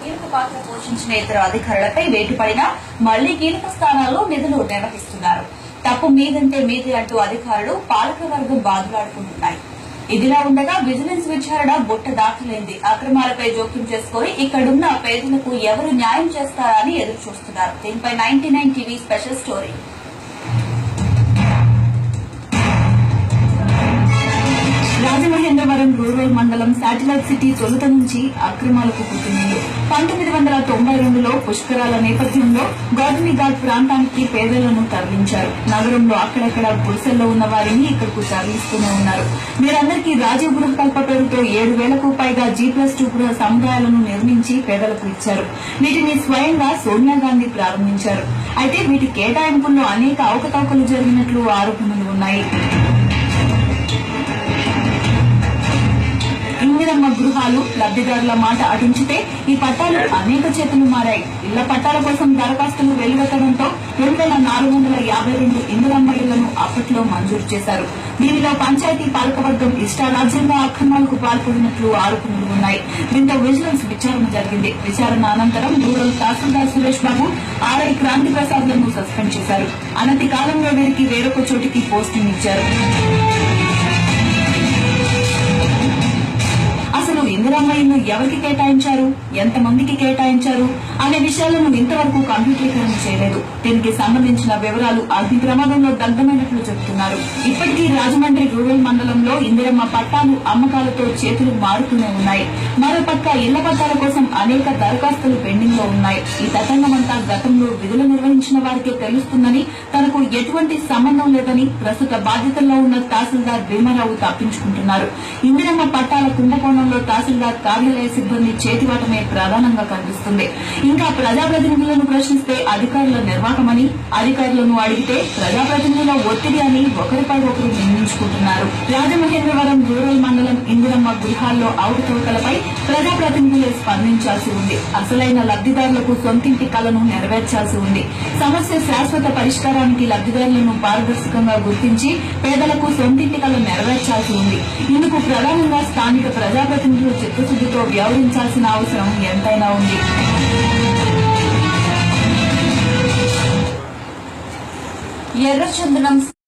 కీలక పాత్ర పోషించిన ఇతర అధికారులపై వేటు పడినా మళ్లీ కీలక స్థానాల్లో నిధులు నిర్వహిస్తున్నారు. తప్పు మీదంటే మీది అంటూ అధికారులు పాలకవర్గం బాదులాడుకుంటున్నాయి. ఇదిలా ఉండగా విజిలెన్స్ విచారణ బుట్ట దాఖలైంది. అక్రమాలపై జోక్యం చేసుకుని ఇక్కడున్న పేదలకు ఎవరు న్యాయం చేస్తారా అని ఎదురు చూస్తున్నారు. దీనిపై 99 TV special story. Rajamahendravaram rural మండలం శాటిలైట్ సిటీ తొలుత నుంచి అక్రమాలకు పుట్టింది. 1992లో పుష్కరాల నేపథ్యంలో గౌతమి ఘాట్ ప్రాంతానికి పేదలను తరలించారు. నగరంలో అక్కడక్కడ గుడిసెల్లో ఉన్న వారిని ఇక్కడకు తరలిస్తూనే ఉన్నారు. వీరందరికీ రాజీవ్ గృహకల్ప పేరుతో 7,000కు పైగా G+2 గృహ సముదాయాలను నిర్మించి పేదలకు ఇచ్చారు. వీటిని స్వయంగా సోనియా గాంధీ ప్రారంభించారు. అయితే వీటి కేటాయింపుల్లో అనేక అవకతవకలు జరిగినట్లు ఆరోపణలు ఉన్నాయి. ఇందిరమ్మ గృహాలు లబ్దిదారుల మాట అటుంచితే ఈ పట్టాలు అనేక చేతులు మారాయి. ఇళ్ల పట్టాల కోసం దరఖాస్తులు వెలువెత్తడంతో 2,452 ఇందిరమ్మ ఇళ్లను అప్పట్లో మంజూరు చేశారు. దీనిలో పంచాయతీ పాలకవర్గం ఇష్టారాజ్యంగా అక్రమాలకు పాల్పడినట్లు ఆరోపణలు ఉన్నాయి. దీంతో విజిలెన్స్ విచారణ జరిగింది. విచారణ అనంతరం రూరల్ తహసీల్దార్ సురేష్ బాబు, ఆర్ఐ క్రాంతి ప్రసాద్ లను సస్పెండ్ చేశారు. అనతి కాలంలో వీరికి వేరొక చోటికి పోస్టింగ్ ఇచ్చారు. అసలు ఇందిరమ్మ ఇల్లు ఎవరికి కేటాయించారు, ఎంతమందికి కేటాయించారు అనే విషయాలను ఇంతవరకు కంప్యూటరీకరణ చేయలేదు. దీనికి సంబంధించిన వివరాలు అగ్ని ప్రమాదంలో దగ్ధమైనట్లు చెబుతున్నారు. ఇప్పటికీ రాజమండ్రి రూరల్ మండలంలో ఇందిరమ్మ పట్టాలు అమ్మకాలతో చేతులు మారుతూనే ఉన్నాయి. మరోపక్క ఇళ్ల పట్టాల కోసం అనేక దరఖాస్తులు పెండింగ్ లో ఉన్నాయి. ఈ తతంగమంతా గతంలో విధులు నిర్వహించిన వారికే తెలుస్తుందని, తనకు ఎటువంటి సంబంధం లేదని ప్రస్తుత బాధ్యతల్లో ఉన్న తహసీల్దార్ భీమారావు తప్పించుకుంటున్నారు. ఇందిరమ్మ పట్టాల కుంభకోణంలో తహసీల్దార్ కార్యాలయ సిబ్బంది చేతివాటమే ప్రధానంగా కనిపిస్తుంది. ఇంకా ప్రజాప్రతినిధులను ప్రశ్నిస్తే అధికారుల నిర్వాహకమని, అధికారులను అడిగితే ప్రజాప్రతినిధుల ఒత్తిడి అని ఒకరిపై ఒకరు నిందించుకుంటున్నారు. రాజమహేంద్రవరం రూరల్ మండలం ఇందిరమ్మ గృహాల్లో అవకతవకలపై ప్రజాప్రతినిధులే స్పందించాల్సి ఉంది. అసలైన లబ్దిదారులకు సొంతింటి కలను నెరవేర్చాల్సి ఉంది. సమస్య శాశ్వత పరిష్కారానికి లబ్దిదారులను పారదర్శకంగా గుర్తించి పేదలకు సొంతింటి కల నెరవేర్చాల్సి ఉంది. ఇందుకు ప్రధానంగా స్థానిక ప్రజాప్రతినిధులు చిత్తశుద్దితో వ్యవహరించాల్సిన అవసరం ఎంతైనా ఉంది. ఎర్రచందనం